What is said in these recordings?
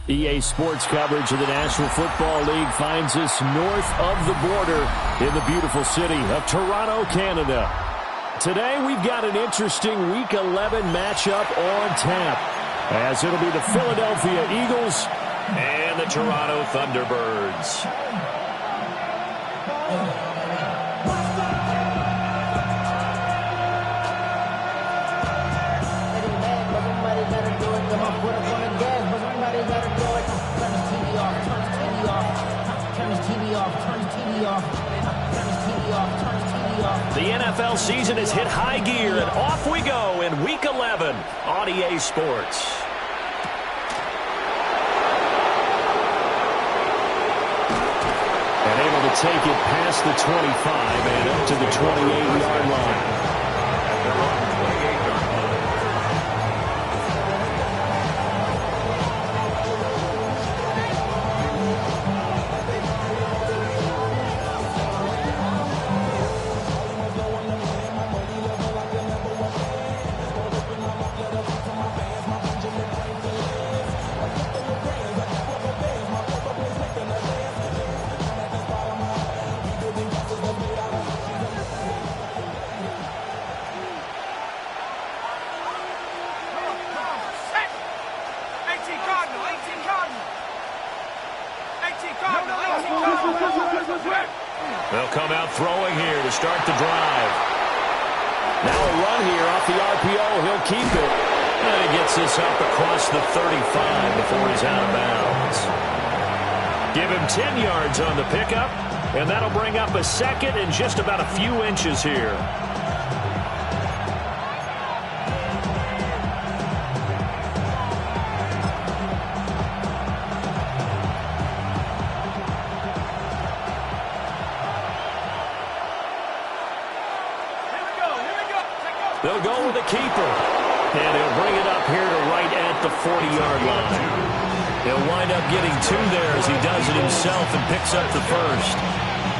EA Sports coverage of the National Football League finds us north of the border in the beautiful city of Toronto, Canada. Today we've got an interesting Week 11 matchup on tap, as it'll be the Philadelphia Eagles and the Toronto Thunderbirds. The NFL season has hit high gear, and off we go in Week 11 on EA Sports. And able to take it past the 25 and up to the 28-yard line. They'll come out throwing here to start the drive. Now a run here off the RPO. He'll keep it. And he gets this up across the 35 before he's out of bounds. Give him 10 yards on the pickup, and that'll bring up a second and just about a few inches here. They'll go with the keeper, and he'll bring it up here to right at the 40-yard line. He'll wind up getting two there as he does it himself and picks up the first.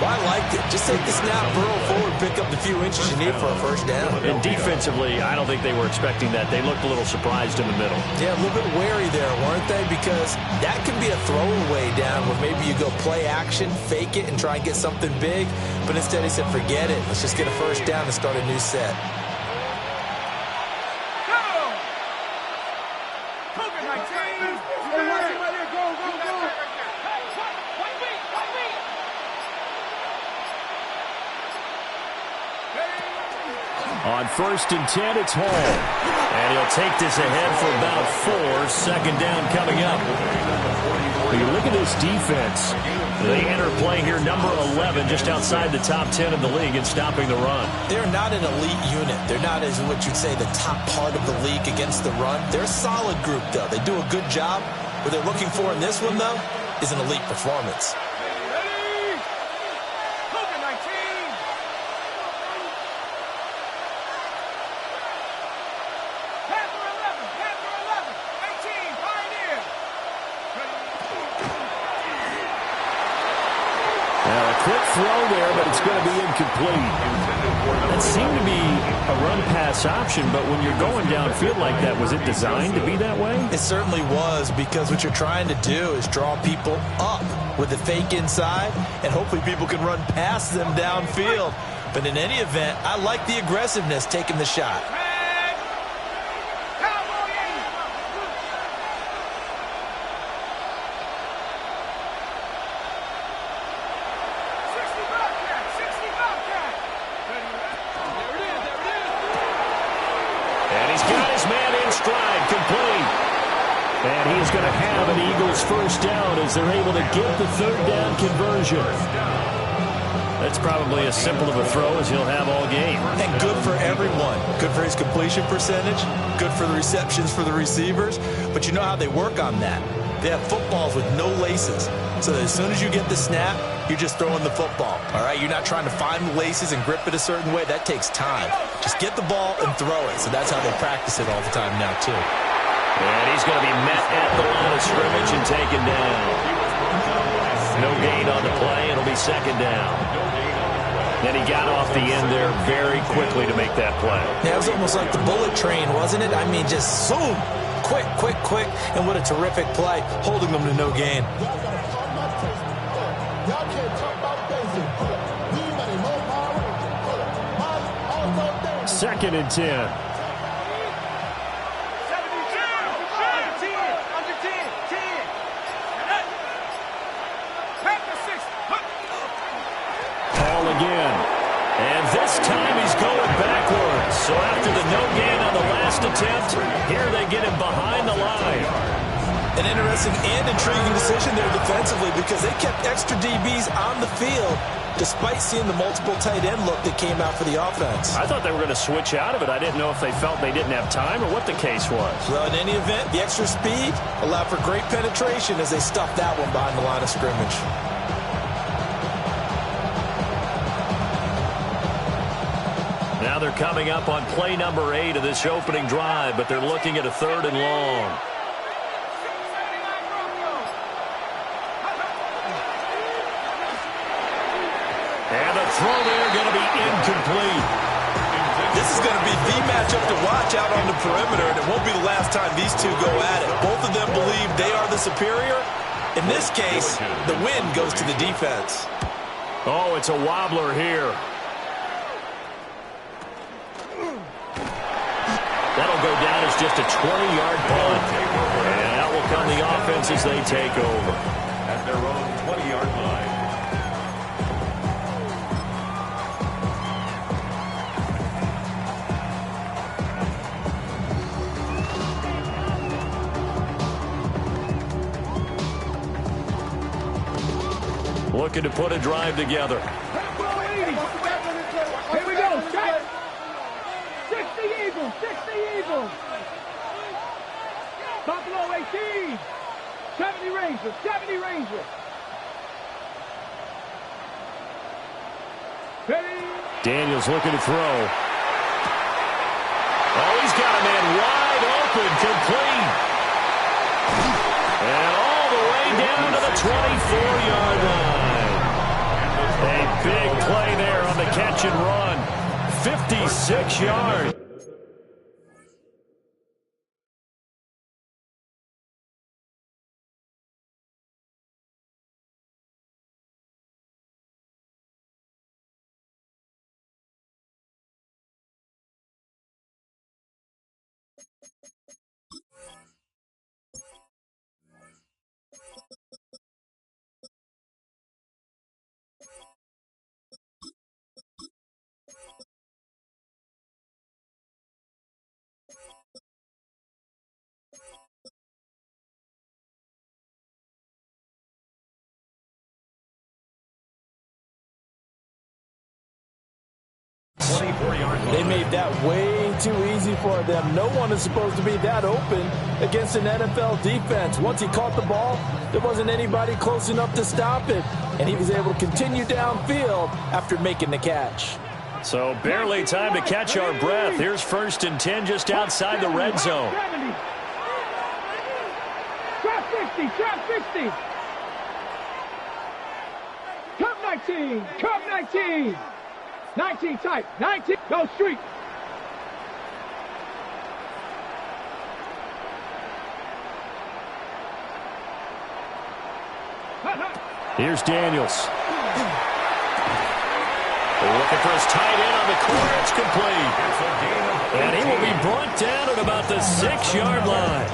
Well, I liked it. Just take the snap, burrow forward, pick up the few inches you need for a first down. And defensively, I don't think they were expecting that. They looked a little surprised in the middle. Yeah, a little bit wary there, weren't they? Because that can be a throwaway down where maybe you go play action, fake it, and try and get something big. But instead he said, forget it. Let's just get a first down and start a new set. On 1st and 10, it's Hall. And he'll take this ahead for about 4. Second down coming up. When you look at this defense, they enter play here number 11, just outside the top 10 of the league in stopping the run. They're not an elite unit. They're not, as what you'd say, the top part of the league against the run. They're a solid group, though. They do a good job. What they're looking for in this one, though, is an elite performance. Quick throw there, but it's going to be incomplete. That seemed to be a run-pass option, but when you're going downfield like that, was it designed to be that way? It certainly was, because what you're trying to do is draw people up with the fake inside, and hopefully people can run past them downfield. But in any event, I like the aggressiveness taking the shot. And he's going to have an Eagles first down as they're able to get the third down conversion. That's probably as simple of a throw as he'll have all game. And good for everyone. Good for his completion percentage. Good for the receptions for the receivers. But you know how they work on that. They have footballs with no laces. So that as soon as you get the snap, you're just throwing the football. All right? You're not trying to find the laces and grip it a certain way. That takes time. Just get the ball and throw it. So that's how they practice it all the time now, too. And he's going to be met at the line of scrimmage and taken down. No gain on the play. It'll be second down. And he got off the end there very quickly to make that play. Yeah, it was almost like the bullet train, wasn't it? I mean, just zoom. quick, and what a terrific play, holding them to no gain. Second and 10. Ball again. And this time he's going backwards. So after the no gain on the last attempt, here they get him behind the line. An interesting and intriguing decision there defensively because they kept extra DBs on the field despite seeing the multiple tight end look that came out for the offense. I thought they were going to switch out of it. I didn't know if they felt they didn't have time or what the case was. Well, in any event, the extra speed allowed for great penetration as they stuffed that one behind the line of scrimmage. Now they're coming up on play number 8 of this opening drive, but they're looking at a 3rd and long. And the throw there going to be incomplete. This is going to be the matchup to watch out on the perimeter, and it won't be the last time these two go at it. Both of them believe they are the superior. In this case, the win goes to the defense. Oh, it's a wobbler here. That'll go down as just a 20-yard punt. And out will come the offense as they take over. At their own 20-yard line. Looking to put a drive together. Here we go. 60 Eagles. 60 Eagles. Buffalo 18. 70 Rangers. 70 Rangers. Ready. Daniels looking to throw. Oh, he's got a man wide open, complete. And all the way down to the 24-yard line. A big play there on the catch and run. 56 yards. They made that way too easy for them. No one is supposed to be that open against an NFL defense. Once he caught the ball, there wasn't anybody close enough to stop it, and he was able to continue downfield after making the catch. So barely time to catch our breath. Here's 1st and 10 just outside the red zone. Trap 50. Trap 50. Cup 19. Cup 19. 19 tight. 19. Go street. Here's Daniels. Looking for his tight end on the corner. It's complete. And he will be brought down at about the 6-yard line.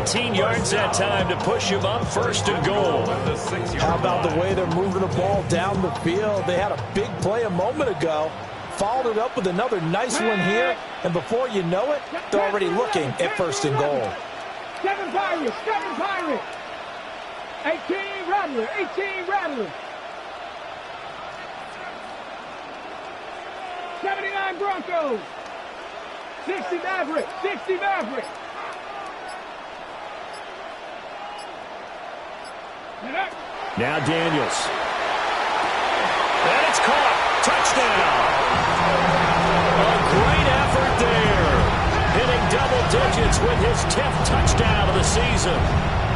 18 yards that time to push him up 1st and goal. How about the way they're moving the ball down the field? They had a big play a moment ago. Followed it up with another nice one here. And before you know it, they're already looking at 1st and goal. 7 Pirates. 7 Pirates. 18 Rattlers. 18 Rattlers. 79 Broncos. 60 Mavericks. 60 Mavericks. Now Daniels. And it's caught. Touchdown. A great effort there. Hitting double digits with his 10th touchdown of the season.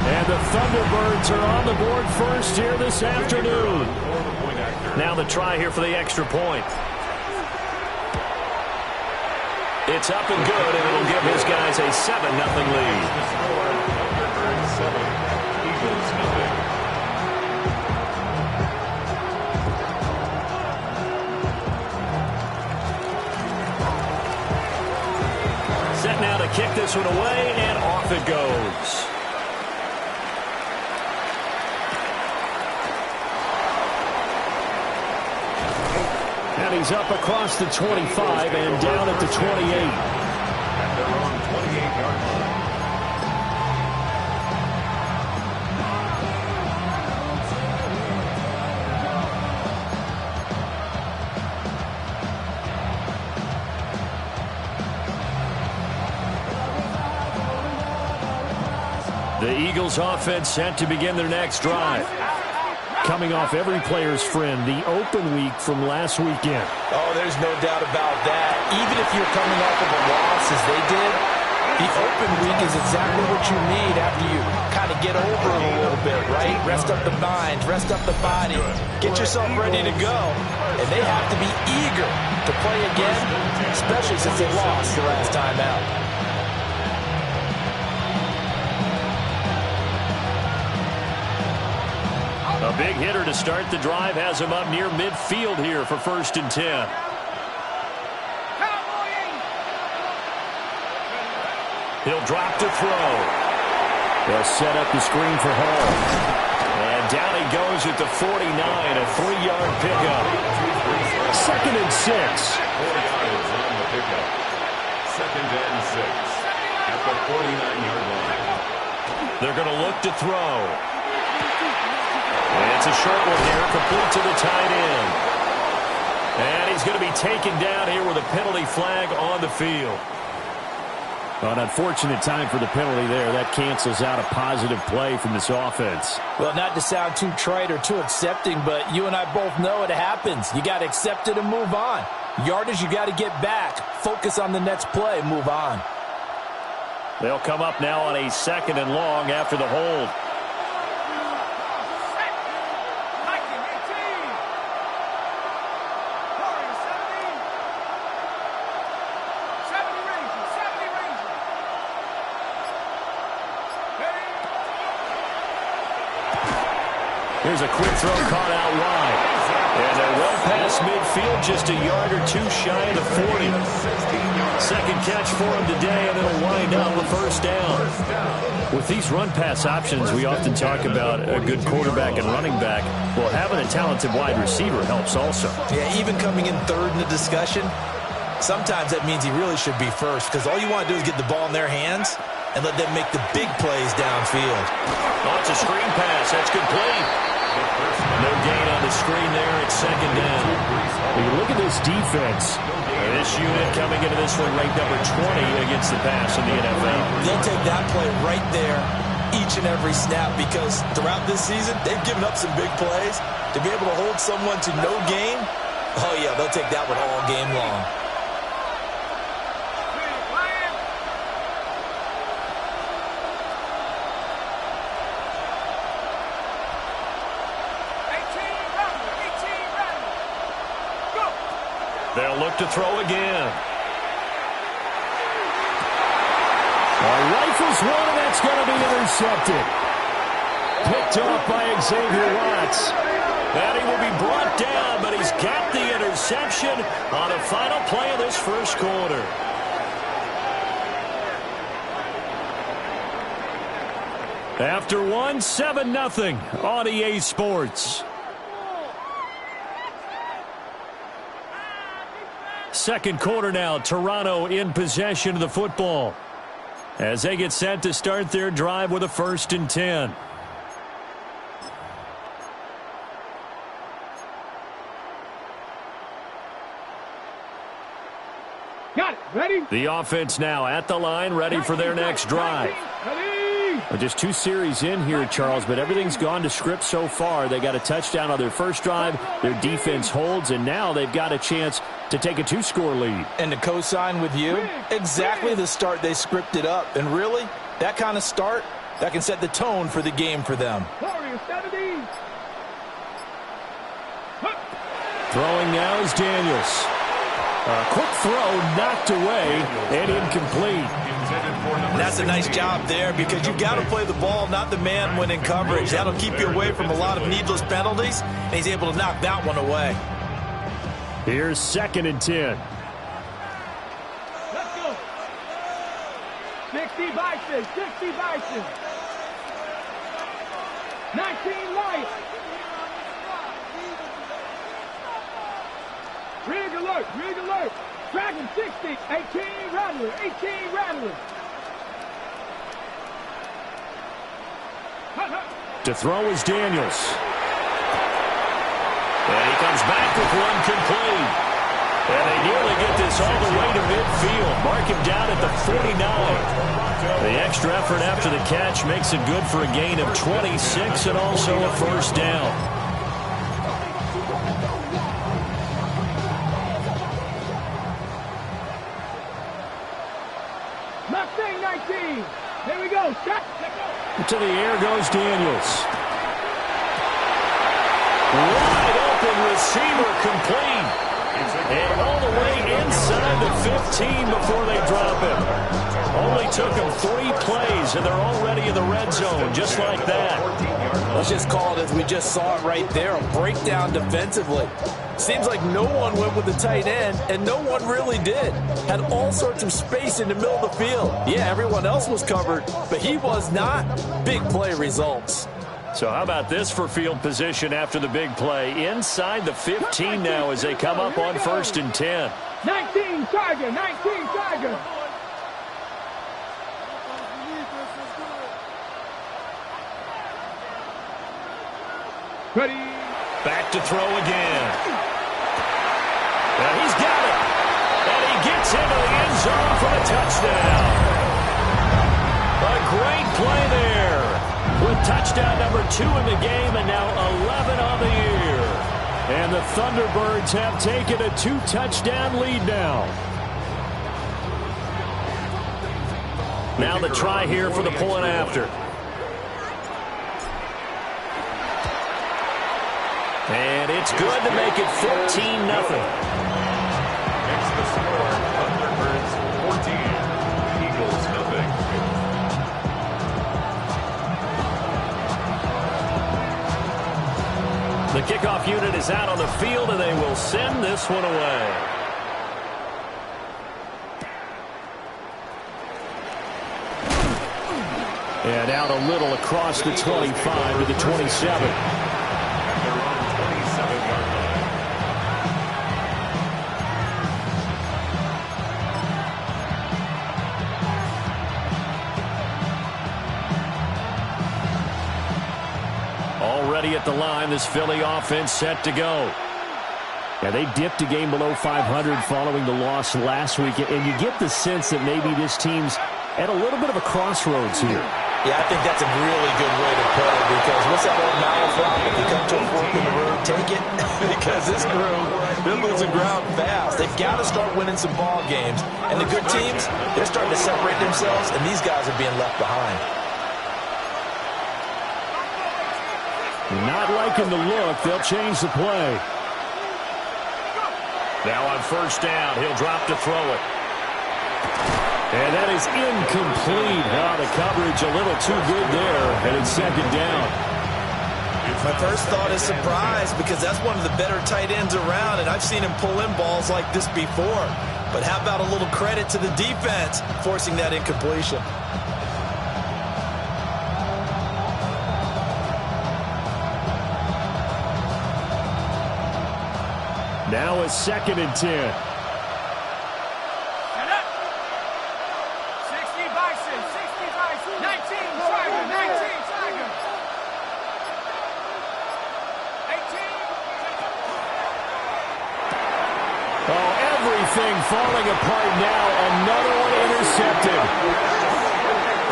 And the Thunderbirds are on the board first here this afternoon. Now the try here for the extra point. It's up and good, and it'll give his guys a 7-0 lead. The score, Pittsburgh 7, Eagles 0. Set now to kick this one away, and off it goes. And he's up across the 25 and down at the 28. At their own 28-yard line. The Eagles offense set to begin their next drive. Coming off every player's friend, the open week from last weekend. Oh, there's no doubt about that. Even if you're coming off of a loss as they did, the open week is exactly what you need after you kind of get over it a little bit, right? Rest up the mind, rest up the body, get yourself ready to go. And they have to be eager to play again, especially since they lost the last time out. A big hitter to start the drive has him up near midfield here for 1st and 10. He'll drop to throw. They'll set up the screen for Hall. And down he goes at the 49, a 3-yard pickup. 2nd and 6. 4 yards on the pickup. 2nd and 6. At the 49-yard line. They're going to look to throw. It's a short one here, complete to the tight end. And he's going to be taken down here with a penalty flag on the field. An unfortunate time for the penalty there. That cancels out a positive play from this offense. Well, not to sound too trite or too accepting, but you and I both know it happens. You got to accept it and move on. Yardage, you got to get back. Focus on the next play. Move on. They'll come up now on a 2nd and long after the hold. Here's a quick throw caught out wide. And they're well past midfield, just a yard or two shy of the 40. 2nd catch for him today, and it'll wind up a 1st down. With these run-pass options, we often talk about a good quarterback and running back. Well, having a talented wide receiver helps also. Yeah, even coming in 3rd in the discussion, sometimes that means he really should be 1st, because all you want to do is get the ball in their hands and let them make the big plays downfield. Oh, it's a screen pass. That's complete. No gain on the screen there. It's 2nd down. When you look at this defense, this unit coming into this one ranked number 20 against the pass in the NFL. They'll take that play right there each and every snap, because throughout this season, they've given up some big plays. To be able to hold someone to no gain, oh yeah, they'll take that one all game long. They'll look to throw again. Rifles one, and that's going to be intercepted. Picked off by Xavier Watts. And he will be brought down, but he's got the interception on the final play of this 1st quarter. After one, 7-0 on EA Sports. 2nd quarter now, Toronto in possession of the football as they get set to start their drive with a 1st and 10. Got it. Ready? The offense now at the line, ready for their next drive. Well, just 2 series in here, Charles, but everything's gone to script so far. They got a touchdown on their first drive. Their defense holds, and now they've got a chance to take a 2-score lead. And to co-sign with you, exactly the start they scripted up. And really, that kind of start, that can set the tone for the game for them. Throwing now is Daniels. A quick throw knocked away and incomplete. And that's a nice job there because you've got to play the ball, not the man when in coverage. That'll keep you away from a lot of needless penalties, and he's able to knock that one away. Here's 2nd and 10. Let's go. 60 Bison, 60 Bison. 19 Lions. Rig alert, rig alert. Dragon 60, 18 Rattler, 18 Rattler. To throw is Daniels. And he comes back with one complete. And they nearly get this all the way to midfield. Mark him down at the 49. The extra effort after the catch makes it good for a gain of 26 and also a first down. Mustang 19. Here we go. Shot. To the air goes Daniels. Wide open receiver complete. And all the way inside the 15 before they drop him. Only took them 3 plays, and they're already in the red zone, just like that. Let's just call it as we just saw it right there, a breakdown defensively. Seems like no one went with the tight end, and no one really did. Had all sorts of space in the middle of the field. Yeah, everyone else was covered, but he was not. Big play results. So how about this for field position after the big play? Inside the 15 now as they come up on 1st and 10. 19 Tiger, 19 Tiger. Ready. Back to throw again. And he's got it. And he gets into the end zone for the touchdown. A great play there. With touchdown number 2 in the game and now 11 on the year. And the Thunderbirds have taken a 2-touchdown lead now. Now the try here for the point after. And it's good to make it 14-0. Next the score, Thunderbirds 14, Eagles 0. The kickoff unit is out on the field, and they will send this one away. And out a little across the 25 to the 27. At their own 27-yard line. Already at the line, this Philly offense set to go. Yeah, they dipped a game below 500 following the loss last week, and you get the sense that maybe this team's at a little bit of a crossroads here. Yeah, I think that's a really good way to put it because what's that old malafront? If you come to a fork in the road, take it. Because this crew, they're losing ground fast. They've got to start winning some ball games. And the good teams, they're starting to separate themselves, and these guys are being left behind. Not liking the look. They'll change the play. Now on 1st down, he'll drop to throw it. And that is incomplete. Now the coverage a little too good there, and it's 2nd down. My first thought is surprise because that's one of the better tight ends around, and I've seen him pull in balls like this before. But how about a little credit to the defense forcing that incompletion? Now it's 2nd and 10. Falling apart now. Another one intercepted.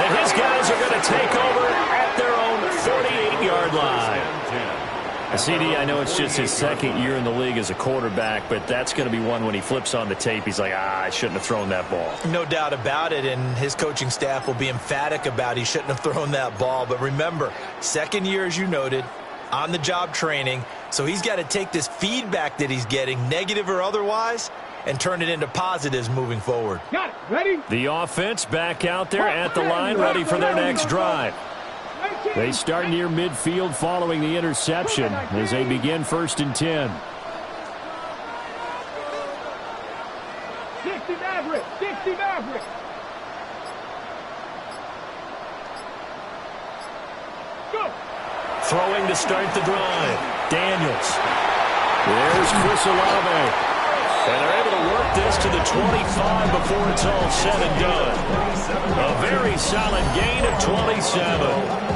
And his guys are going to take over at their own 48-yard line. CD, I know it's just his 2nd year in the league as a quarterback, but that's going to be one when he flips on the tape, he's like, I shouldn't have thrown that ball. No doubt about it, and his coaching staff will be emphatic about he shouldn't have thrown that ball. But remember, 2nd year, as you noted, on-the-job training, so he's got to take this feedback that he's getting, negative or otherwise, and turn it into positives moving forward. Got it. Ready? The offense back out there at the line, ready for their next drive. They start near midfield following the interception as they begin 1st and 10. 60 Maverick. 60 Maverick. Go. Throwing to start the drive. Daniels. There's Chris Olave. And they're able to work this to the 25 before it's all said and done. A very solid gain of 27.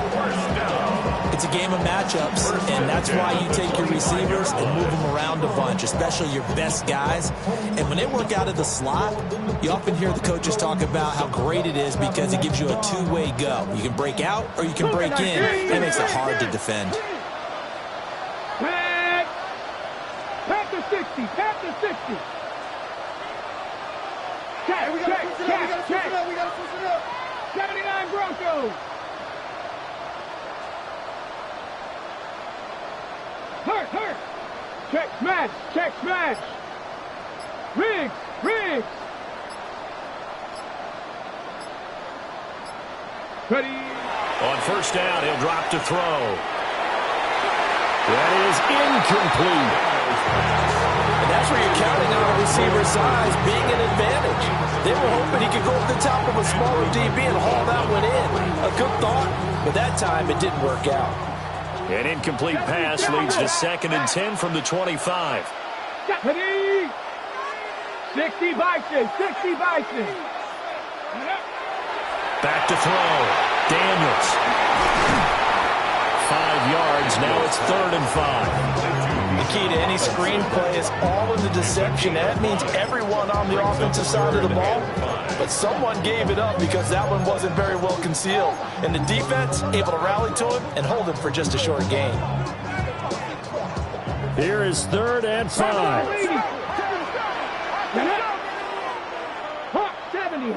It's a game of matchups, and that's why you take your receivers and move them around a bunch, especially your best guys. And when they work out of the slot, you often hear the coaches talk about how great it is because it gives you a two-way go. You can break out or you can break in. That makes it hard to defend. Pat to 60. Pat to 60. Check. We got to switch it up. 79 Broncos. Hurt. Check smash. Riggs. Ready. On 1st down, he'll drop to throw. That is incomplete. And that's where you're counting on a receiver's size being an advantage. They were hoping he could go up the top of a smaller DB and haul that one in. A good thought, but that time it didn't work out. An incomplete pass leads to 2nd and 10 from the 25. Ready. 60 Bison. Back to throw. Daniels. 5 yards. Now it's 3rd and 5. The key to any screenplay is all in the deception. That means everyone on the offensive side of the ball, but someone gave it up because that one wasn't very well concealed. And the defense able to rally to him and hold him for just a short gain. Here is 3rd and 5. Hawk 70.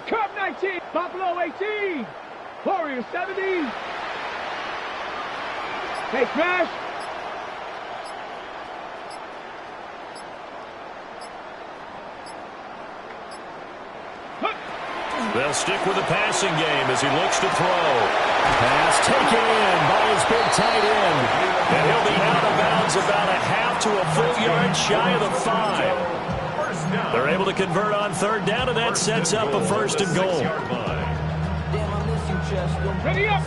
Cub 19. Buffalo 18. Warriors 70. Hey, smash. They'll stick with the passing game as he looks to throw. Pass taken in by his big tight end. And he'll be out of bounds about a half to a full yard shy of the 5. They're able to convert on 3rd down, and that sets up a 1st and goal. Ready up.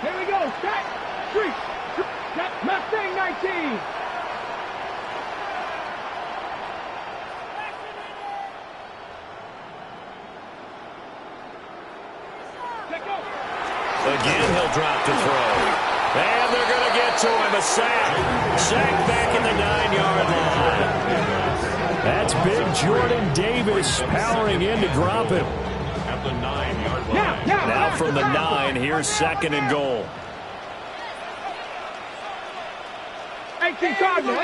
Here we go. Set. 3. Set. Mustang 19. Again, he'll drop to throw. And they're going to get to him. A sack. Sack back in the 9-yard line. That's big Jordan Davis powering in to drop him. At the 9-yard line. Now from the 9, here's 2nd and goal. 18 Cardinal.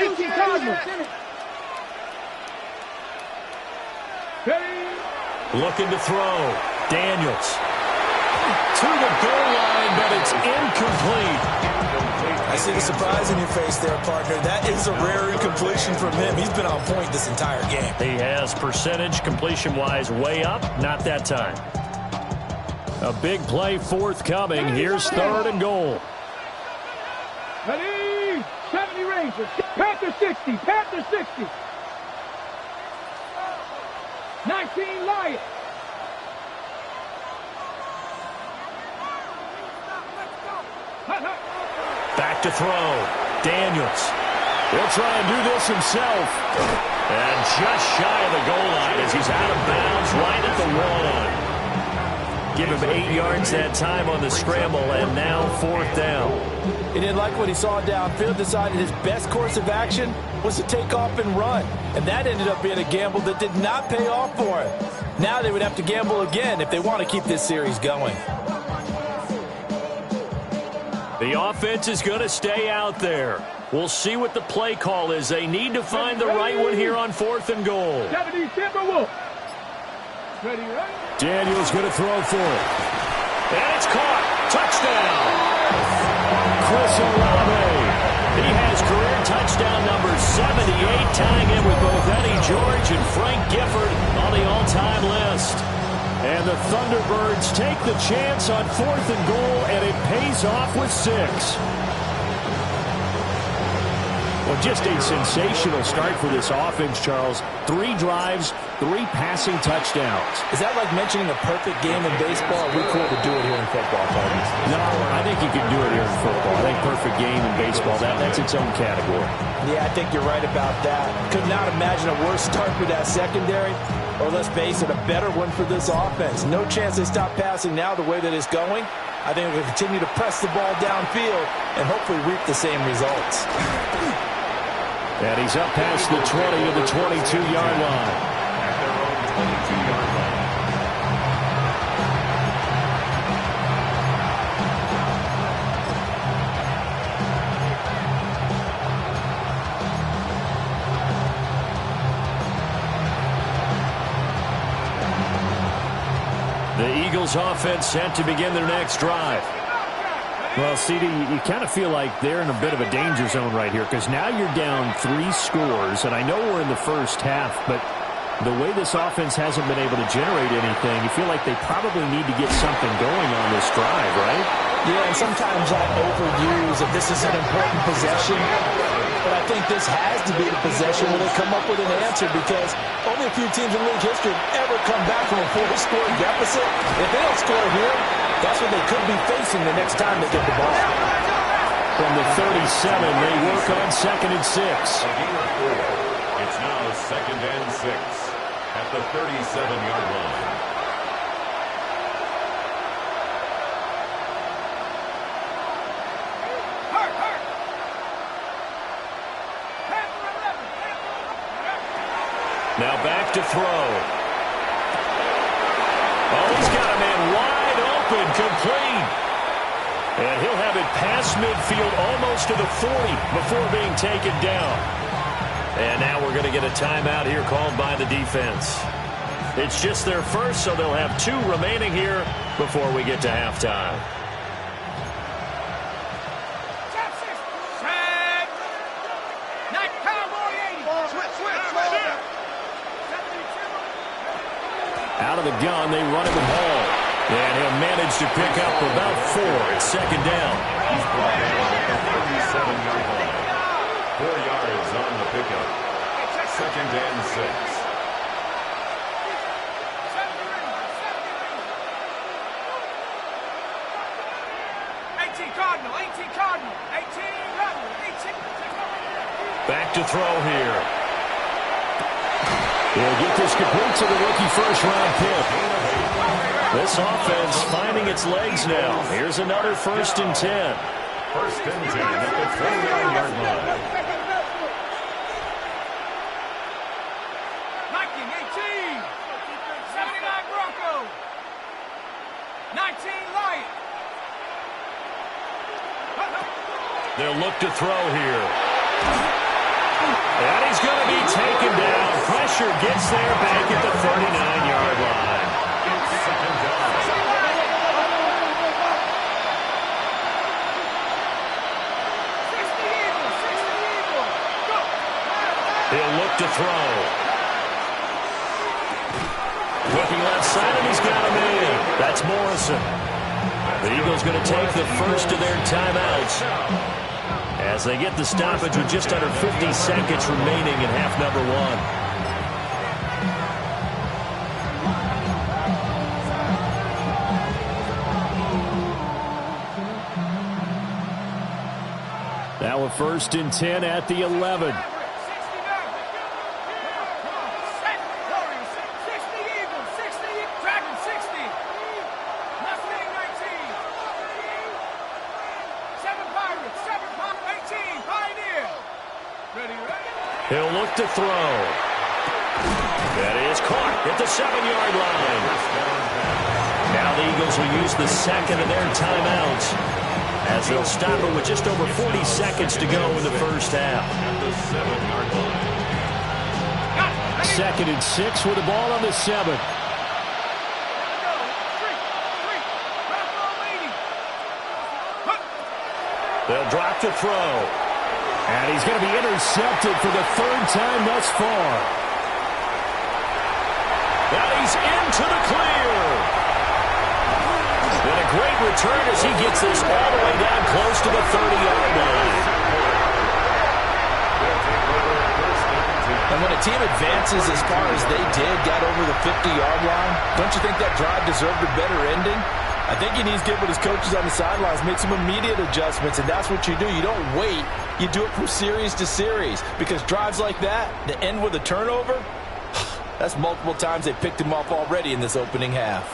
Looking to throw. Daniels. To the goal line, but it's incomplete. I see the surprise in your face there, partner. That is a rare incompletion from him. He's been on point this entire game. He has percentage completion-wise way up. Not that time. A big play forthcoming. Here's 3rd and goal. Ready. 70 Rangers. Panther 60. 19 Lions. Back to throw. Daniels. He'll try and do this himself. And just shy of the goal line as he's out of bounds right at the 1. Give him 8 yards that time on the scramble, and now 4th down. He didn't like what he saw downfield, decided his best course of action was to take off and run. And that ended up being a gamble that did not pay off for him. Now they would have to gamble again if they want to keep this series going. The offense is going to stay out there. We'll see what the play call is. They need to find the right one here on 4th and goal. 70 Timberwolves. Ready. Daniels going to throw for it. And it's caught. Touchdown. Chris Olave. He has career touchdown number 78, tying him with both Eddie George and Frank Gifford on the all-time list. And the Thunderbirds take the chance on 4th and goal, and it pays off with 6. Well, just a sensational start for this offense, Charles. 3 drives, 3 passing touchdowns. Is that like mentioning a perfect game in baseball? Or are we cool to do it here in football, Cardinals? No, I think you can do it here in football. I think perfect game in baseball, that's its own category. Yeah, I think you're right about that. Could not imagine a worse start for that secondary, or let's face it, a better one for this offense. No chance they stop passing now the way that it's going. I think we'll continue to press the ball downfield and hopefully reap the same results. And he's up past the 20 to the 22-yard line. At their own 22-yard line. The Eagles offense set to begin their next drive. Well, CD, you kind of feel like they're in a bit of a danger zone right here because now you're down 3 scores, and I know we're in the first half, but the way this offense hasn't been able to generate anything, you feel like they probably need to get something going on this drive, right? Yeah, and sometimes I overuse if this is an important possession, but I think this has to be the possession where they come up with an answer because only a few teams in league history have ever come back from a 4-score deficit. If they don't score here, that's what they could be facing the next time they get the ball. From the 37, they work on 2nd and 6. It's now 2nd and 6 at the 37-yard line. Now back to throw. Oh, he's got a man wide open, complete. And he'll have it past midfield almost to the 40 before being taken down. And now we're going to get a timeout here called by the defense. It's just their first, so they'll have 2 remaining here before we get to halftime. Out of the gun, they run it with Hall. And he'll manage to pick up about 4 at 2nd down. He's brought down at the 37-yard line. 4 yards on the pickup. 2nd and 6. Back to throw here. He'll get this complete to the rookie first-round pick. This offense finding its legs now. Here's another 1st and 10. 1st and 10 at the 29-yard line. 19-18. 79 Broncos. 19 Lions. They'll look to throw here. And he's going to be taken down. Pressure gets there back at the 39-yard line. It's 2nd down. 60 Eagles. Go. He'll look to throw. Looking left side, and he's got a man. That's Morrison. The Eagles going to take the first of their timeouts as they get the stoppage with just under 50 seconds remaining in half number 1. Now a 1st and 10 at the 11. He'll look to throw. That is caught at the 7-yard line. Now the Eagles will use the 2nd of their timeouts as they'll stop it with just over 40 seconds to go in the first half. 2nd and 6 with the ball on the 7. They'll drop to throw. And he's going to be intercepted for the third time thus far. Now he's into the clear. And a great return as he gets this all the way down close to the 30-yard line. And when a team advances as far as they did, got over the 50-yard line, don't you think that drive deserved a better ending? I think he needs to get with his coaches on the sidelines, make some immediate adjustments, and that's what you do. You don't wait. You do it from series to series, because drives like that, to end with a turnover, that's multiple times they picked him off already in this opening half.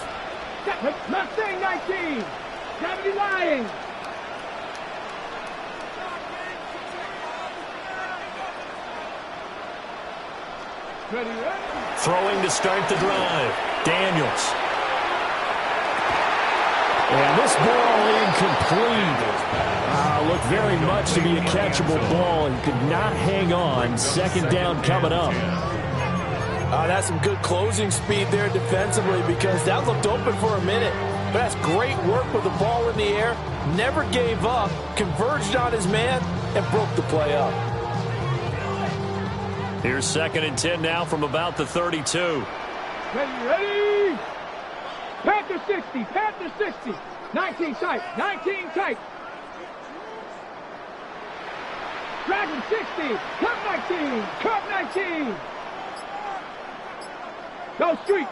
Mustang 19, 70 Lions. Ready. Throwing to start the drive. Daniels. And this ball incomplete. Looked very much to be a catchable ball and could not hang on. Second down coming up. That's some good closing speed there defensively, because that looked open for a minute. But that's great work with the ball in the air. Never gave up, converged on his man, and broke the play up. Here's 2nd and 10 now from about the 32. Ready. Panther 60, Panther 60. 19 tight, 19 tight. Dragon 60, Cup 19, Cup 19. Go Street.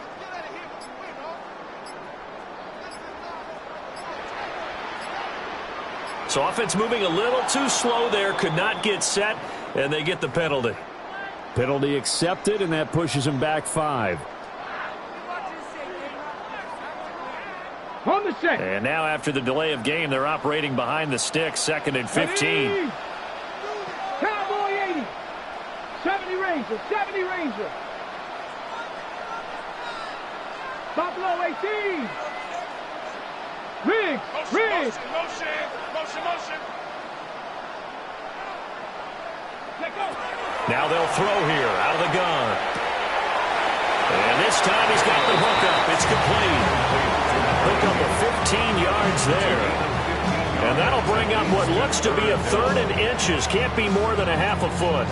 So offense moving a little too slow there, could not get set, and they get the penalty. Penalty accepted, and that pushes him back 5. On the set. And now after the delay of game, they're operating behind the sticks, 2nd and 15. Ready. Cowboy 80. 70 Ranger, 70 Ranger. Buffalo 18. Riggs. Motion. Now they'll throw here out of the gun. And this time he's got the hookup. It's complete. Hookup of 15 yards there. And that'll bring up what looks to be a 3rd and inches. Can't be more than a half a foot.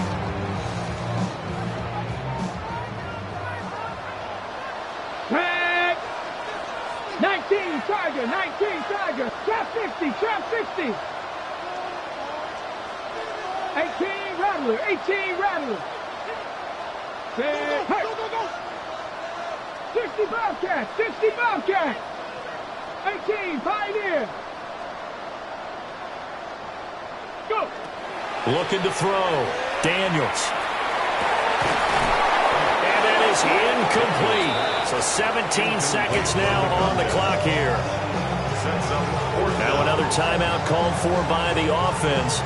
Tag. 19 Tiger, 19 Tiger. Trap 60, trap 60. 18 Rattler, 18 Rattler. Hey. 60 Bobcat, 60 Bobcat. 18 Pioneer. Go. Looking to throw. Daniels. And that is incomplete. So 17 seconds now on the clock here. Now another timeout called for by the offense.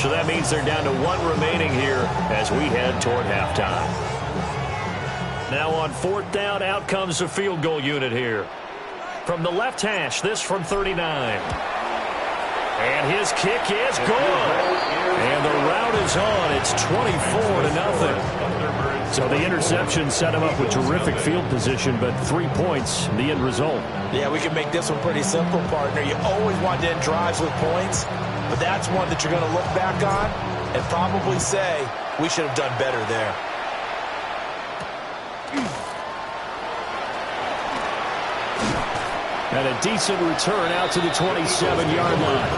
So that means they're down to 1 remaining here as we head toward halftime. Now on 4th down, out comes the field goal unit here. From the left hash, this from 39. And his kick is good. And the route is on. It's 24-0. So the interception set him up with terrific field position, but 3 points, the end result. Yeah, we can make this one pretty simple, partner. You always want to end drives with points, but that's one that you're going to look back on and probably say, we should have done better there. And a decent return out to the 27-yard line.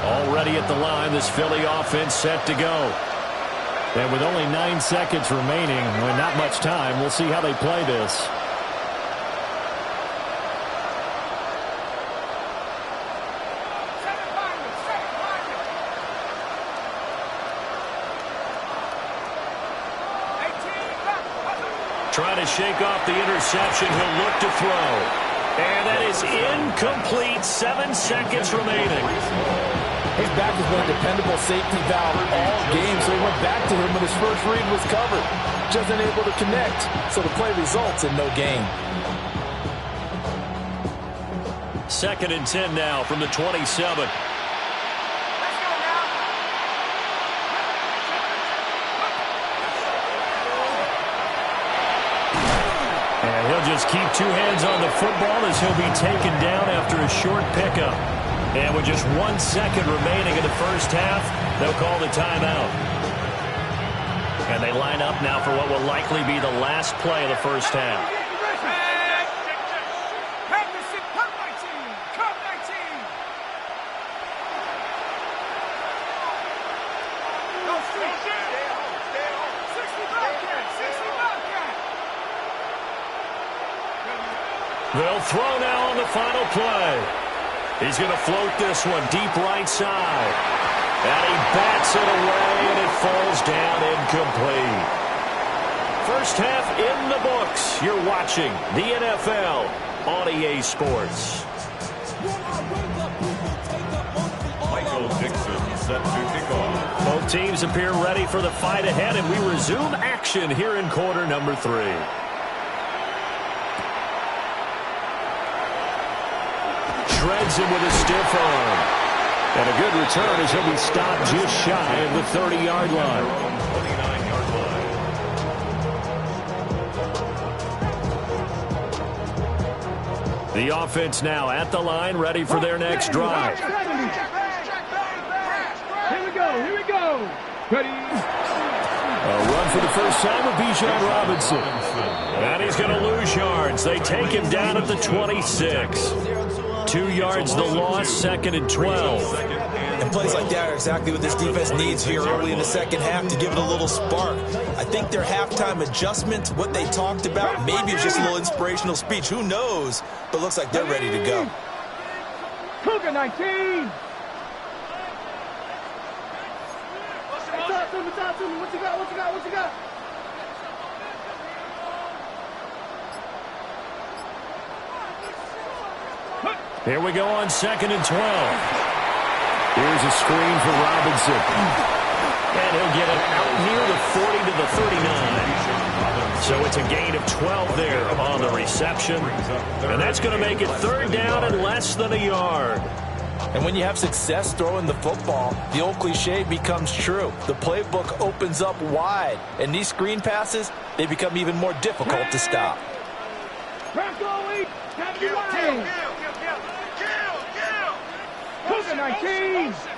Already at the line, this Philly offense set to go. And with only 9 seconds remaining, and not much time, we'll see how they play this. Trying to shake off the interception. He'll look to throw. And that is incomplete. 7 seconds remaining. His back has been a dependable safety valve all game, so he went back to him when his first read was covered. Just unable to connect, so the play results in no gain. 2nd and 10 now from the 27. just keep two hands on the football as he'll be taken down after a short pickup. And with just 1 second remaining in the first half, they'll call the timeout. And they line up now for what will likely be the last play of the first half. They'll throw now on the final play. He's going to float this one deep right side. And he bats it away, and it falls down incomplete. First half in the books. You're watching the NFL on EA Sports. Michael Dixon set to kick off. Both teams appear ready for the fight ahead, and we resume action here in quarter number 3. Shreds him with a stiff arm. And a good return as he'll be stopped just shy of the 30-yard line. 29-yard line. The offense now at the line, ready for their next drive. Here we go, here we go. Ready. A run for the first time with Bijan Robinson. And he's going to lose yards. They take him down at the 26. 2 yards the loss, 2nd and 12. And plays like that are exactly what this defense needs here early in the second half to give it a little spark. I think their halftime adjustment, what they talked about, maybe it's just a little inspirational speech. Who knows? But looks like they're ready to go. Cougar 19. Talk to me. What you got? Here we go on 2nd and 12. Here's a screen for Robinson. And he'll get it out near the 40 to the 39. So it's a gain of 12 there on the reception. And that's going to make it 3rd down and less than a yard. And when you have success throwing the football, the old cliche becomes true. The playbook opens up wide. And these screen passes, they become even more difficult to stop. Cougar 19. Reset.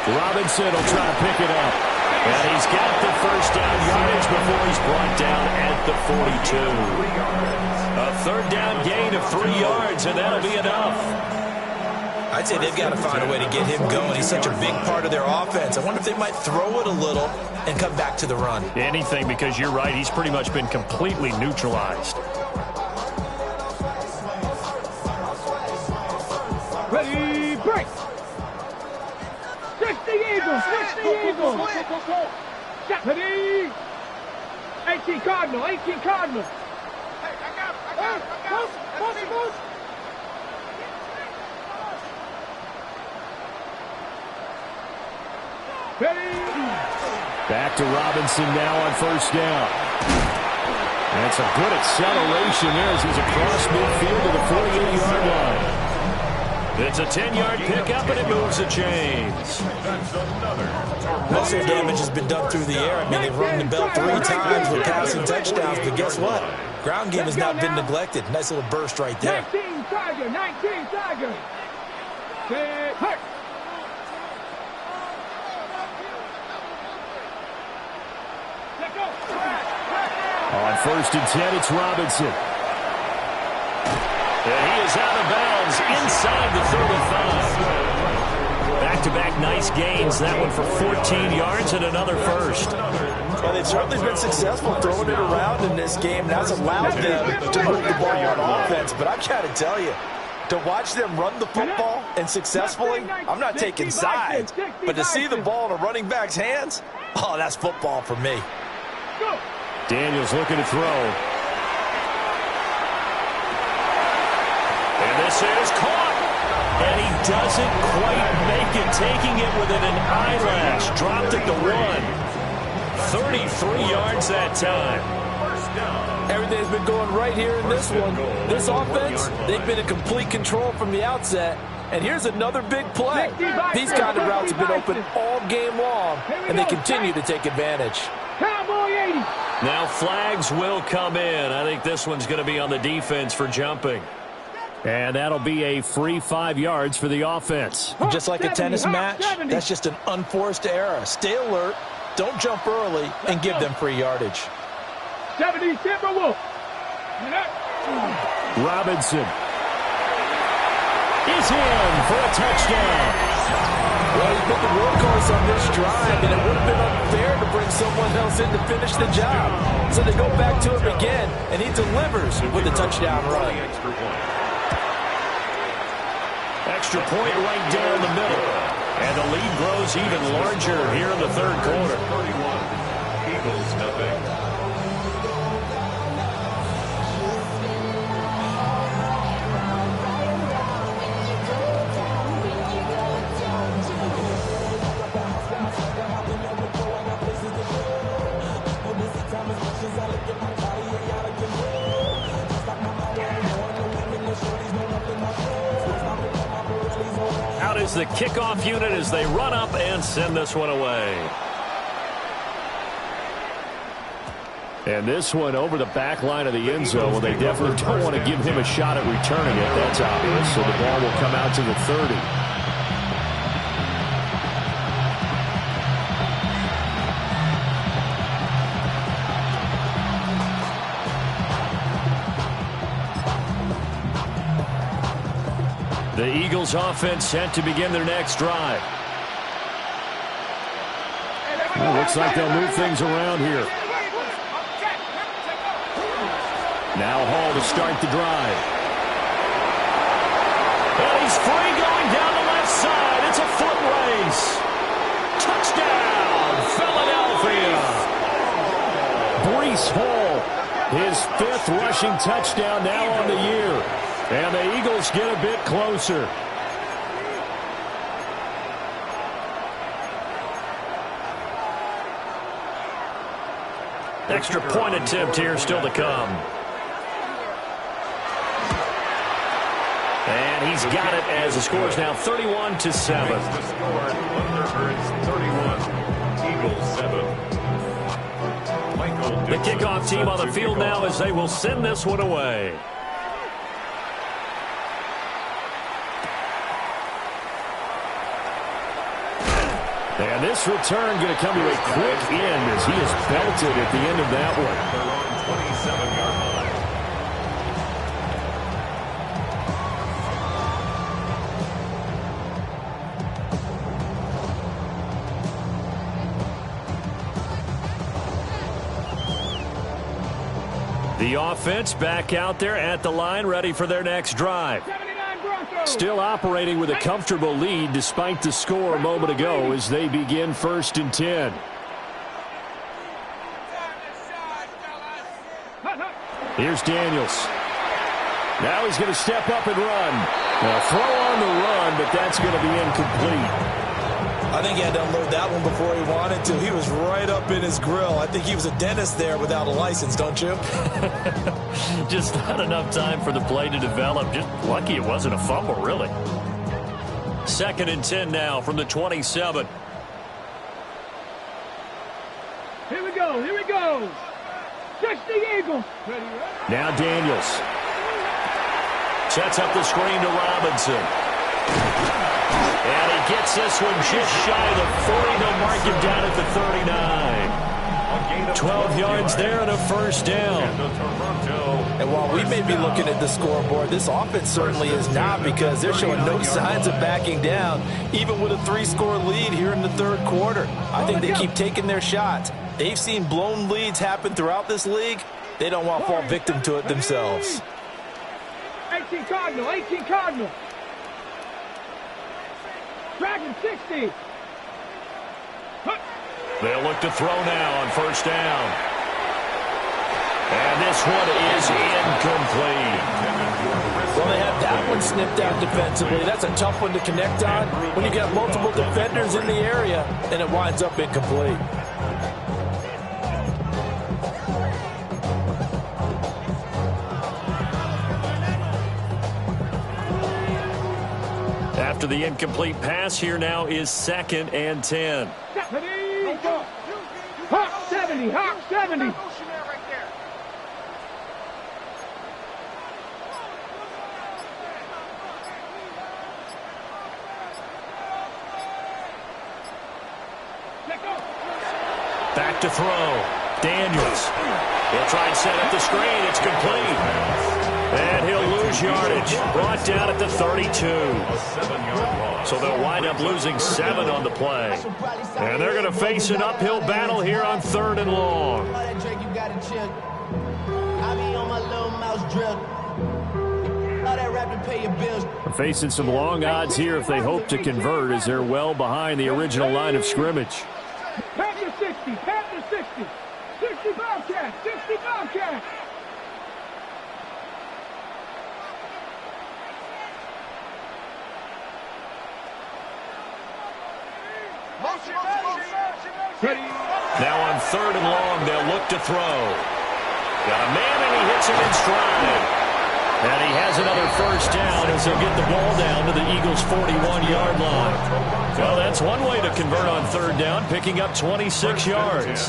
Robinson will try to pick it up. And he's got the first down yardage before he's brought down at the 42. A 3rd down gain of 3 yards, and that'll be enough. I'd say they've got to find a way to get him going. He's such a big part of their offense. I wonder if they might throw it a little and come back to the run. Anything, because you're right. He's pretty much been completely neutralized. Ready, break. Switch the Eagles. Ready. 18 Cardinal. Hey, I got it. Ready. Back to Robinson now on 1st down. That's a good acceleration there as he's across midfield to the 48-yard line. It's a 10-yard pickup, and it moves the chains. Most of their damage has been done through the air. I mean, they've rung the bell 3 times with passing touchdowns, but guess what? Ground game has not been neglected. Nice little burst right there. 19 Tiger. Set, hurt. On 1st and 10, it's Robinson. And he is out of bounds inside the 35. Back-to-back nice gains. That one for 14 yards and another first. Well, they've certainly been successful throwing it around in this game. That's allowed them to move the ball on offense. But I've got to tell you, to watch them run the football and successfully, I'm not taking sides. But to see the ball in a running back's hands, oh, that's football for me. Daniels looking to throw. And this is caught. And he doesn't quite make it, taking it within an eyelash. Dropped it to 1. 33 yards that time. Everything's been going right here in this one. This offense, they've been in complete control from the outset. And here's another big play. These kind of routes have been open all game long, and they continue to take advantage. Cowboy 80. Now flags will come in. I think this one's going to be on the defense for jumping. And that'll be a free 5 yards for the offense. Just like a tennis match, that's just an unforced error. Stay alert, don't jump early, and give them free yardage. 70 Timberwolf. Robinson is in for a touchdown. Well, he's been the workhorse on this drive, and it would have been unfair to bring someone else in to finish the job. So they go back to him again, and he delivers with a touchdown run. Extra point right down the middle. And the lead grows even larger here in the third quarter. 31. Eagles nothing. Out is the kickoff unit as they run up and send this one away. And this one over the back line of the end zone. Well, they definitely don't want to give him a shot at returning it. That's obvious. So the ball will come out to the 30. The Eagles offense set to begin their next drive. Well, looks like they'll move things around here. Now Hall to start the drive. And he's free going down the left side. It's a foot race. Touchdown, Philadelphia. Breece Hall, his 5th rushing touchdown now on the year. And the Eagles get a bit closer. Extra point attempt here still to come. And he's got it as the score is now 31-7. The score, Thunderbirds 31, Eagles 7. Michael The kickoff team on the field now as they will send this one away. And this return going to come to a quick end as he is belted at the end of that one. They're on 27-yard line. The offense back out there at the line, ready for their next drive. Still operating with a comfortable lead despite the score a moment ago as they begin 1st and 10. Here's Daniels. Now he's going to step up and run. Now throw on the run, but that's going to be incomplete. I think he had to unload that one before he wanted to. He was right up in his grill. I think he was a dentist there without a license, don't you? Just not enough time for the play to develop. Just lucky it wasn't a fumble, really. 2nd and 10 now from the 27. Here we go. Here we go. Touch the Eagles. Ready, right? Now Daniels. Sets up the screen to Robinson. And he gets this one just shy of the 40. They'll mark him down at the 39. 12 yards there and a 1st down. And while we may be looking at the scoreboard, this offense certainly is not, because they're showing no signs of backing down, even with a 3-score lead here in the 3rd quarter. I think they keep taking their shots. They've seen blown leads happen throughout this league. They don't want to fall victim to it themselves. 18 Cardinal, 18 Cardinal. Dragon 60. They'll look to throw now on 1st down. And this one is incomplete. Well, they had that one snipped out defensively. That's a tough one to connect on when you got multiple defenders in the area, and it winds up incomplete. after the incomplete pass. Here now is 2nd and 10. Hawk 70, Hawk 70. Back to throw. Daniels. He'll try and set up the screen. It's complete. And he'll lose yardage. Brought down at the 32. So they'll wind up losing 7 on the play. And they're going to face an uphill battle here on 3rd and long. They're facing some long odds here if they hope to convert, as they're well behind the original line of scrimmage. Panther 60, Panther 60. 60 Bobcat, 60 Bobcat. Now on 3rd and long, they'll look to throw. Got a man, and he hits him in stride. And he has another first down as he'll get the ball down to the Eagles' 41-yard line. Well, that's one way to convert on 3rd down, picking up 26 yards.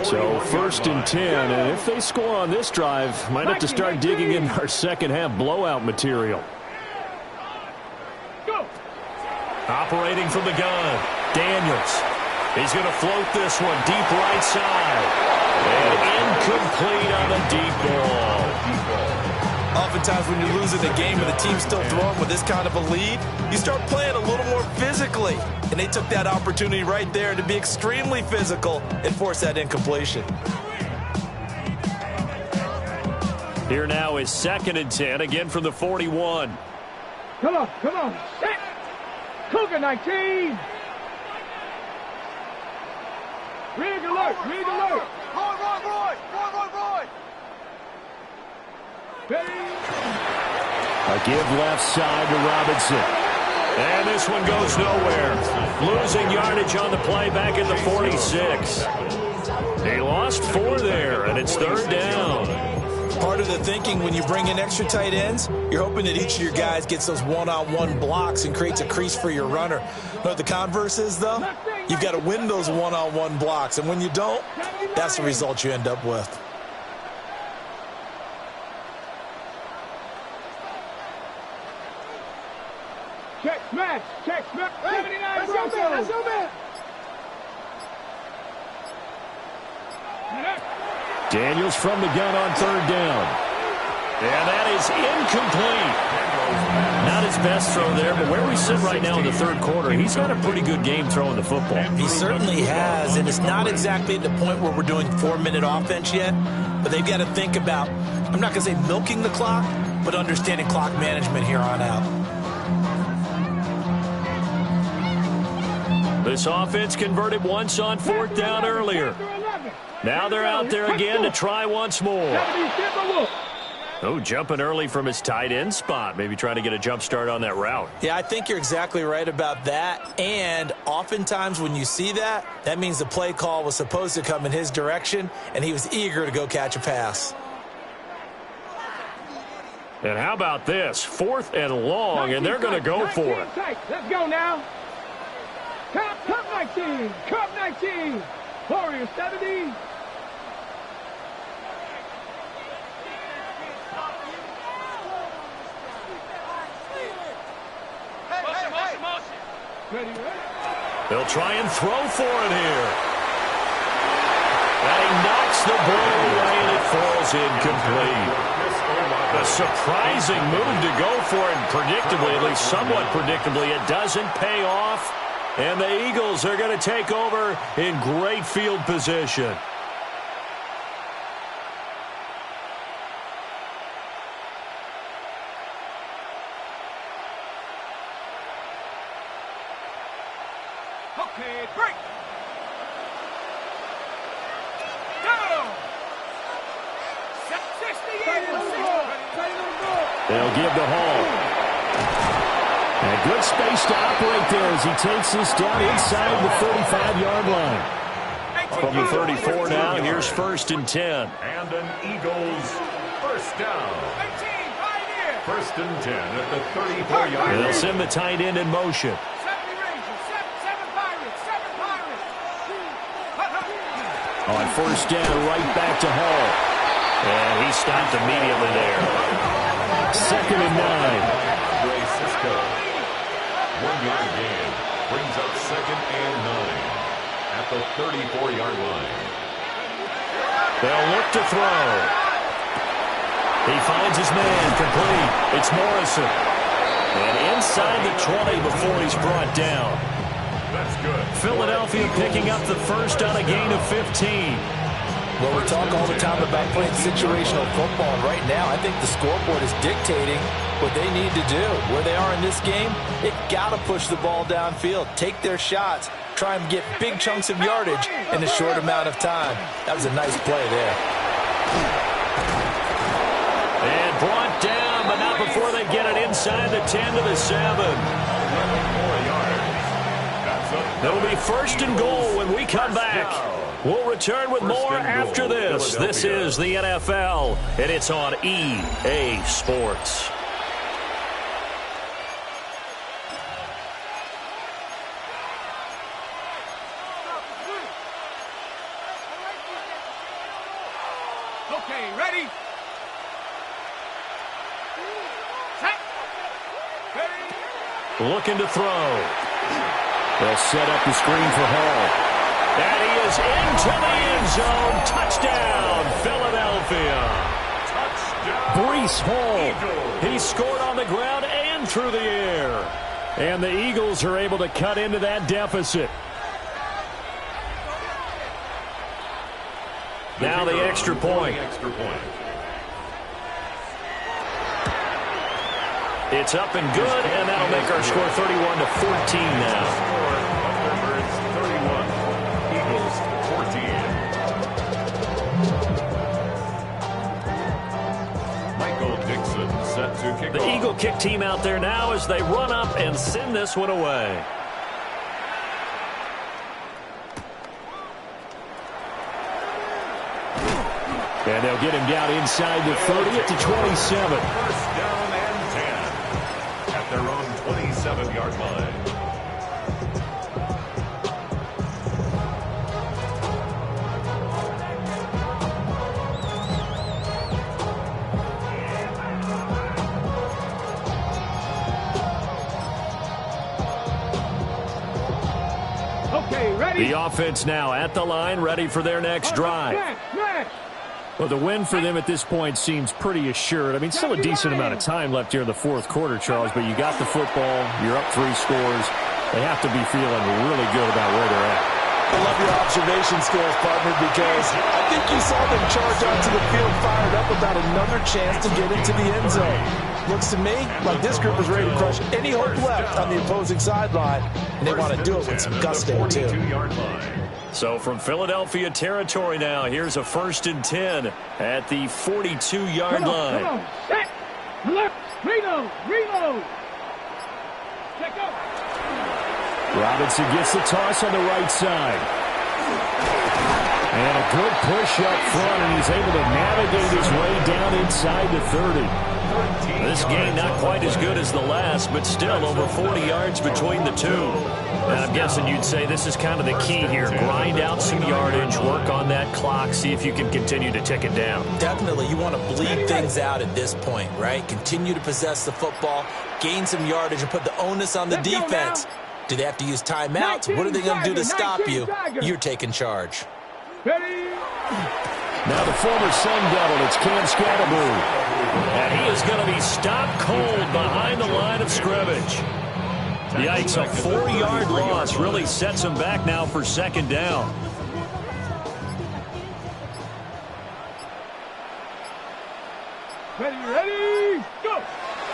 So 1st and 10, and if they score on this drive, might have to start digging in our second-half blowout material. Operating from the gun, Daniels. He's going to float this one deep right side. And incomplete on the deep ball. Oftentimes when you're losing the game and the team's still throwing with this kind of a lead, you start playing a little more physically. And they took that opportunity right there to be extremely physical and force that incompletion. Here now is 2nd and 10, again from the 41. Come on, set. Cougar 19. Rig alert, rig alert. Roy. A give left side to Robinson. And this one goes nowhere. Losing yardage on the play back at the 46. They lost 4 there, and it's 3rd down. Part of the thinking when you bring in extra tight ends, you're hoping that each of your guys gets those one-on-one blocks and creates a crease for your runner. You know what the converse is, though? You've got to win those one-on-one blocks, and when you don't, that's the result you end up with. Check smash. 79 Broncos. Daniels from the gun on 3rd down. And that is incomplete. Not his best throw there, but where we sit right now in the 3rd quarter, he's got a pretty good game throwing the football. He certainly has, and it's not exactly at the point where we're doing 4-minute offense yet, but they've got to think about, I'm not going to say milking the clock, but understanding clock management here on out. This offense converted once on 4th down earlier. Now they're out there again to try once more. Oh, jumping early from his tight end spot. Maybe trying to get a jump start on that route. Yeah, I think you're exactly right about that. And oftentimes when you see that, that means the play call was supposed to come in his direction, and he was eager to go catch a pass. And how about this? 4th and long, and they're going to go for it. Let's go now. Cup 19. Cup 19. Warriors 70. They'll try and throw for it here. And he knocks the ball away, and it falls incomplete. A surprising move to go for it, and predictably, at least somewhat predictably, it doesn't pay off. And the Eagles are going to take over in great field position. Okay, break. Go. 68. They'll give the Hall. And a good space to operate there as he takes this down inside the 35-yard line. From the 34 now, here's 1st and 10. And an Eagles first down. First and 10 at the 34-yard line. They'll send the tight end in motion. On first down, right back to Hall. And he stopped immediately there. Second and 9. Cisco. 1-yard gain. Brings up second and 9 at the 34-yard line. They'll look to throw. He finds his man, complete. It's Morrison. And inside the 20 before he's brought down. That's good. Philadelphia picking up the first on a gain of 15. Well, we talk all the time about playing situational football. And right now, I think the scoreboard is dictating what they need to do. Where they are in this game, they've got to push the ball downfield, take their shots, try and get big chunks of yardage in a short amount of time. That was a nice play there. And brought down, but not before they get it inside the 10 to the 7. It'll be first and goal when we come back. We'll return with more after this. This is the NFL, and it's on EA Sports. Okay, ready? Set. Ready? Looking to throw. They'll set up the screen for Hall. And he is into the end zone. Touchdown, Philadelphia. Touchdown. Breece Hall. He scored on the ground and through the air. And the Eagles are able to cut into that deficit. Now the extra point. It's up and good, and that'll make our score 31-14 now. The Eagle kick team out there now as they run up and send this one away. And they'll get him down inside the 30 at the 27. First down and 10 at their own 27-yard line. Okay, ready? The offense now at the line, ready for their next drive. Well, the win for them at this point seems pretty assured. I mean, still a decent amount of time left here in the fourth quarter, Charles, but you got the football, you're up 3 scores. They have to be feeling really good about where they're at. I love your observation skills, partner, because I think you saw them charge onto the field fired up about another chance to get into the end zone. Looks to me like this group is ready to crush any hope left on the opposing sideline, and they want to do it with some gusto, too. So from Philadelphia territory now, here's a first and 10 at the 42-yard line. Come on, set, left, reload. Check out. Robinson gets the toss on the right side. And a good push up front, and he's able to navigate his way down inside the 30. This game not quite as good as the last, but still over 40 yards between the two. And I'm guessing you'd say this is kind of the key here. Grind out some yardage, work on that clock, see if you can continue to tick it down. Definitely, you want to bleed things out at this point, right? Continue to possess the football, gain some yardage, and put the onus on the defense. Do they have to use timeouts? What are they going to do to stop you? You're taking charge. Now the former Sun Devil, it's Cam Scatterboo. And he is going to be stopped cold behind the line of scrimmage. Yikes, a 4-yard loss really sets him back now for second down. Ready, go!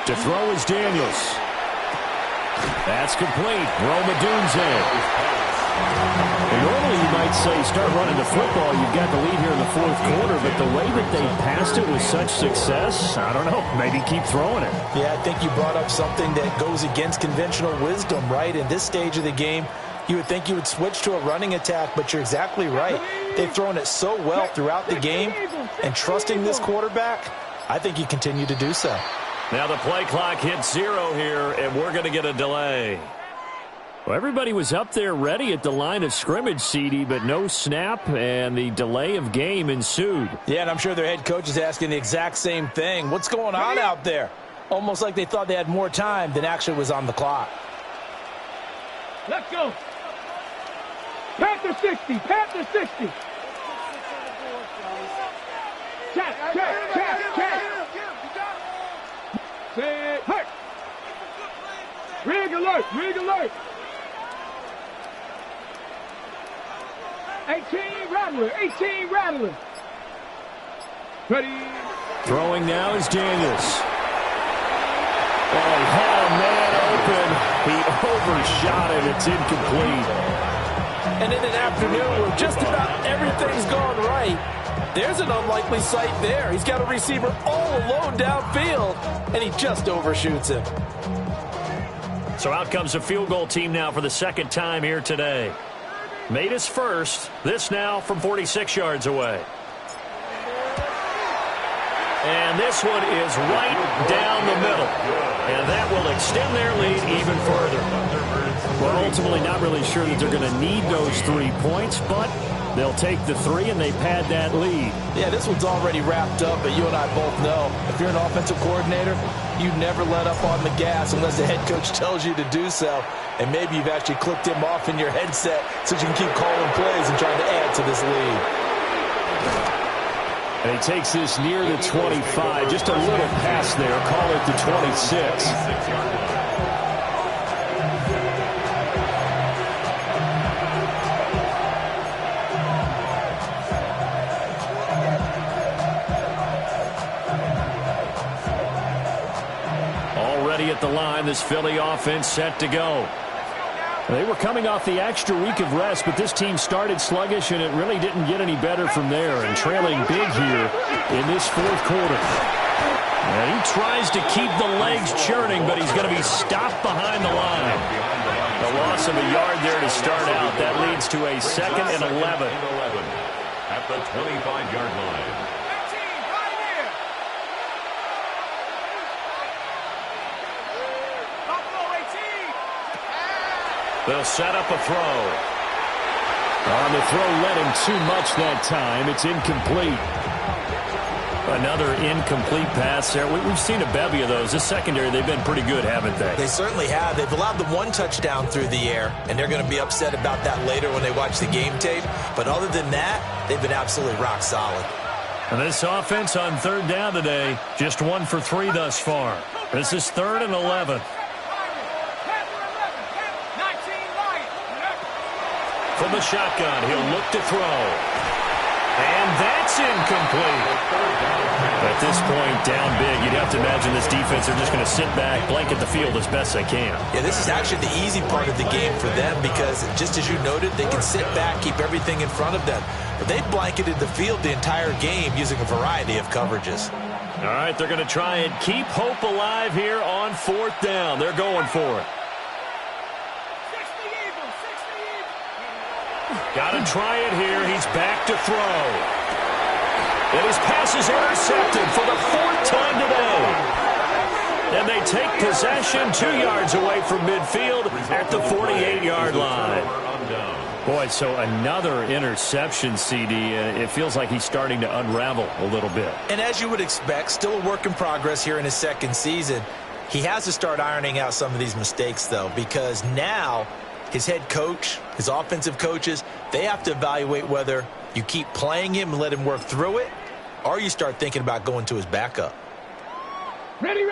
To throw is Daniels. That's complete. Roma Dunze. Normally you might say start running the football. You've got the lead here in the fourth quarter, but the way that they passed it with such success, I don't know, maybe keep throwing it. Yeah, I think you brought up something that goes against conventional wisdom, right? In this stage of the game, you would think you would switch to a running attack, but you're exactly right. They've thrown it so well throughout the game, and trusting this quarterback, I think you continue to do so. Now the play clock hits 0 here, and we're going to get a delay. Well, everybody was up there ready at the line of scrimmage, CD, but no snap, and the delay of game ensued. Yeah, and I'm sure their head coach is asking the exact same thing. What's going on out there? Almost like they thought they had more time than actually was on the clock. Let's go. Panther 60. Panther 60. Check. Set. Hurt. Rig alert. 18 rattler. Ready. Throwing now is Daniels. Oh, he had a man open. He overshot it. It's incomplete. And in an afternoon where just about everything's gone right, there's an unlikely sight there. He's got a receiver all alone downfield, and he just overshoots him. So out comes the field goal team now for the second time here today. Made his first. This now from 46 yards away. And this one is right down the middle. And that will extend their lead even further. Well, ultimately not really sure that they're going to need those 3 points, but they'll take the 3 and they pad that lead. Yeah, this one's already wrapped up, but you and I both know if you're an offensive coordinator, you never let up on the gas unless the head coach tells you to do so. And maybe you've actually clicked him off in your headset so you can keep calling plays and trying to add to this lead. And he takes this near the 25. Just a little pass there. Call it the 26. Already at the line, this Philly offense set to go. They were coming off the extra week of rest, but this team started sluggish, and it really didn't get any better from there, and trailing big here in this fourth quarter. And he tries to keep the legs churning, but he's going to be stopped behind the line. The loss of a yard there to start out. That leads to a 2nd and 11. At the 25-yard line. They'll set up a throw. On the throw led him too much that time. It's incomplete. Another incomplete pass there. We've seen a bevy of those. This secondary, they've been pretty good, haven't they? They certainly have. They've allowed the 1 touchdown through the air, and they're going to be upset about that later when they watch the game tape. But other than that, they've been absolutely rock solid. And this offense on 3rd down today, just 1 for 3 thus far. This is 3rd and 11. From the shotgun, he'll look to throw. And that's incomplete. At this point, down big, you'd have to imagine this defense, they're just going to sit back, blanket the field as best they can. Yeah, this is actually the easy part of the game for them because, just as you noted, they can sit back, keep everything in front of them. But they've blanketed the field the entire game using a variety of coverages. All right, they're going to try and keep hope alive here on 4th down. They're going for it. Got to try it here. He's back to throw. And his pass is intercepted for the 4th time today. And they take possession 2 yards away from midfield at the 48-yard line. Boy, so another interception, CD. It feels like he's starting to unravel a little bit. And as you would expect, still a work in progress here in his 2nd season. He has to start ironing out some of these mistakes, though, because now his head coach, his offensive coaches, they have to evaluate whether you keep playing him and let him work through it, or you start thinking about going to his backup. Ready.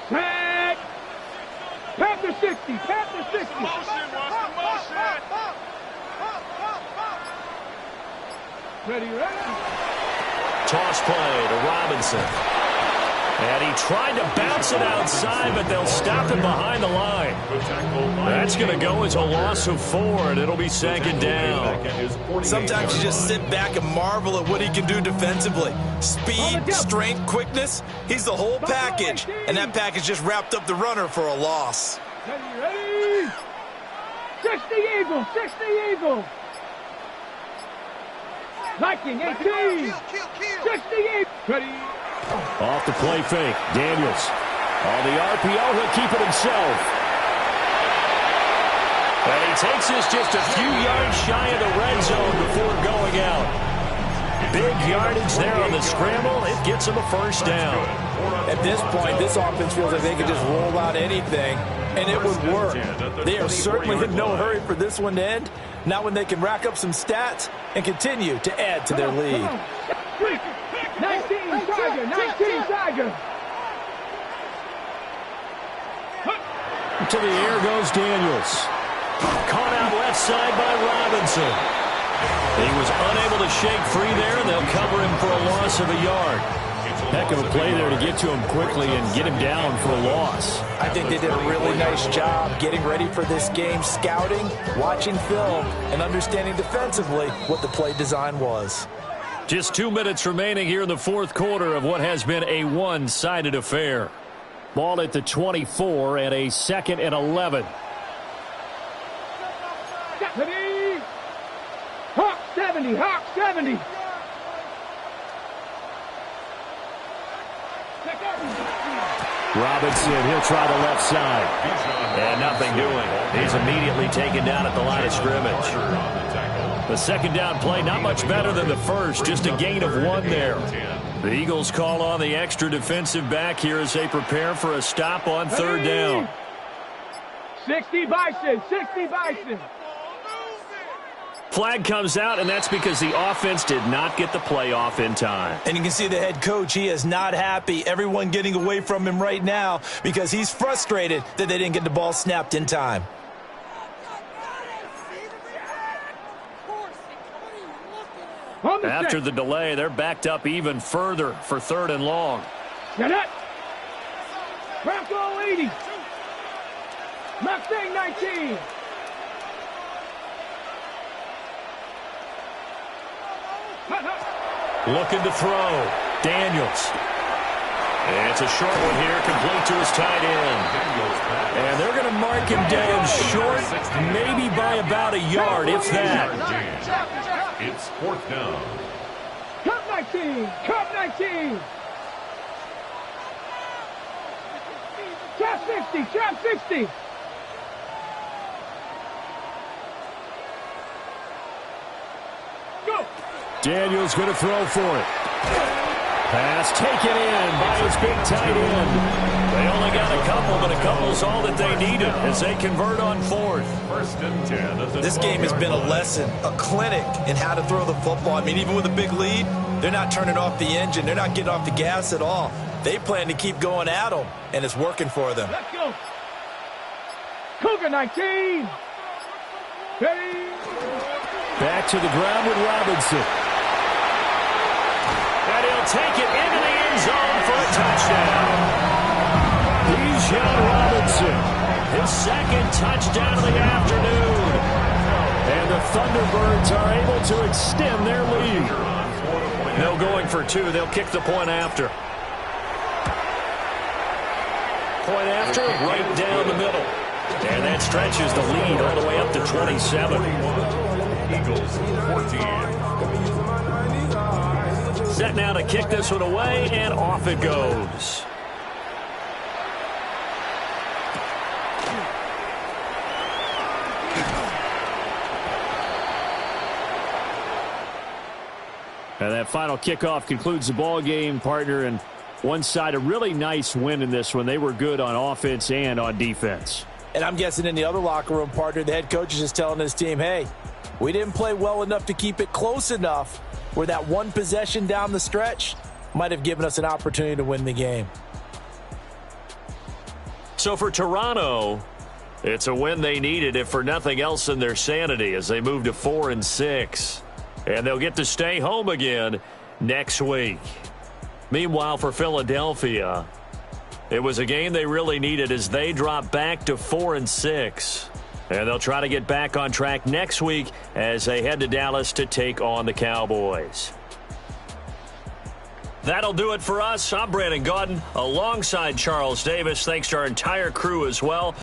Set. Panther 60. Ready. Toss play to Robinson. And he tried to bounce it outside, but they'll stop him behind the line. That's going to go as a loss of 4, and it'll be 2nd down. Sometimes you just sit back and marvel at what he can do defensively. Speed, strength, quickness, he's the whole package. And that package just wrapped up the runner for a loss. Ready. 60 Eagle. 19, 18, 68. Ready. Off the play fake. Daniels. On the RPO, he'll keep it himself. And he takes this just a few yards shy of the red zone before going out. Big yardage there on the scramble. It gets him a first down. At this point, this offense feels like they could just roll out anything, and it would work. They are certainly in no hurry for this one to end. Not when they can rack up some stats and continue to add to their lead. 19 Tiger, 19 Tiger. To the air goes Daniels. Caught out left side by Robinson. He was unable to shake free there, and they'll cover him for a loss of a yard. Heck of a play there to get to him quickly and get him down for a loss. I think they did a really nice job getting ready for this game, scouting, watching film, and understanding defensively what the play design was. Just 2 minutes remaining here in the fourth quarter of what has been a one-sided affair. Ball at the 24 and a 2nd and 11. Hawk 70, Hawk 70. Robinson, he'll try the left side. And nothing doing. He's immediately taken down at the line of scrimmage. The second down play, not much better than the first, just a gain of 1 there. The Eagles call on the extra defensive back here as they prepare for a stop on 3rd down. 60 Bison, 60 Bison. Flag comes out, and that's because the offense did not get the play off in time. And you can see the head coach, he is not happy. Everyone getting away from him right now because he's frustrated that they didn't get the ball snapped in time. After the delay, they're backed up even further for 3rd and long. Get it. Bronco 80. Mustang 19. Looking to throw. Daniels. And it's a short one here, complete to his tight end. And they're going to mark him down short, maybe by about a yard, if that. It's 4th down. Cup 19. Cup 19. Trap 60. Trap 60. Go. Daniels going to throw for it. Pass taken in by his big tight end. They only got a couple, but a couple's all that they needed as they convert on 4th. 1st and 10. This game has been a lesson, a clinic in how to throw the football. I mean, even with a big lead, they're not turning off the engine. They're not getting off the gas at all. They plan to keep going at them, and it's working for them. Let's go. Cougar 19. Ready. Back to the ground with Robinson. And he'll take it into the end zone for a touchdown. Bijan Robinson, his 2nd touchdown of the afternoon. And the Thunderbirds are able to extend their lead. No going for 2. They'll kick the point after. Point after, right down the middle. And that stretches the lead all the way up to 27. Eagles 14. Set now to kick this one away, and off it goes. And that final kickoff concludes the ball game, partner, and one side a really nice win in this one. They were good on offense and on defense. And I'm guessing in the other locker room, partner, the head coach is just telling his team, hey, we didn't play well enough to keep it close enough where that one possession down the stretch might have given us an opportunity to win the game. So for Toronto, it's a win they needed, if for nothing else than their sanity, as they move to 4-6. And they'll get to stay home again next week. Meanwhile, for Philadelphia, it was a game they really needed as they drop back to 4-6. And they'll try to get back on track next week as they head to Dallas to take on the Cowboys. That'll do it for us. I'm Brandon Gaudin alongside Charles Davis. Thanks to our entire crew as well.